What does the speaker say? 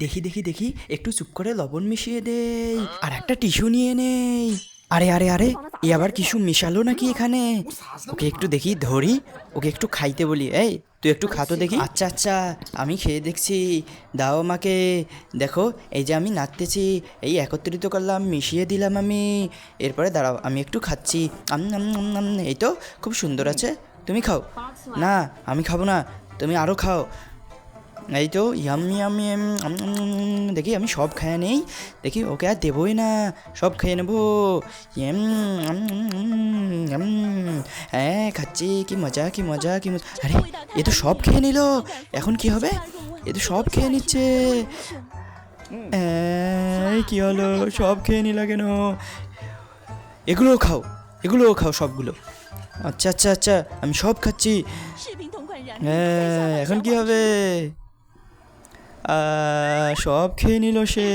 দেখি দেখি দেখি একটু চুপ করে লবণ মিশিয়ে দেই আর একটা টিস্যু নিয়ে নেই। আরে আরে আরে, এ আবার কিছু মিশালো নাকি এখানে? ওকে একটু দেখি ধরি, ওকে একটু খাইতে বলি। এই তুই একটু খাতো দেখি। আচ্ছা আচ্ছা, আমি খেয়ে দেখছি, দাও আমাকে। দেখো এই যে আমি নাড়তেছি, এই একত্রিত করলাম, মিশিয়ে দিলাম আমি। এরপরে দাঁড়াও আমি একটু খাচ্ছি। এই তো খুব সুন্দর আছে, তুমি খাও। না আমি খাবো না, তুমি আরও খাও। এই তো ইয়াম্মি ইয়াম্মি দেখি আমি সব খেয়ে নেই, দেখি ওকে আর দেবোই না, সব খেয়ে নেবো। ইয়াম, হ্যাঁ খাচ্ছি, কি মজা কি মজা কি মজা। আরে এ তো সব খেয়ে নিল, এখন কি হবে? এ তো সব খেয়ে নিচ্ছে। এই কি হলো, সব খেয়ে নিলা কেন? এগুলোও খাও, এগুলোও খাও সবগুলো। আচ্ছা আচ্ছা আচ্ছা, আমি সব খাচ্ছি। হ্যাঁ এখন কি হবে? সব খেয়ে নিল সে।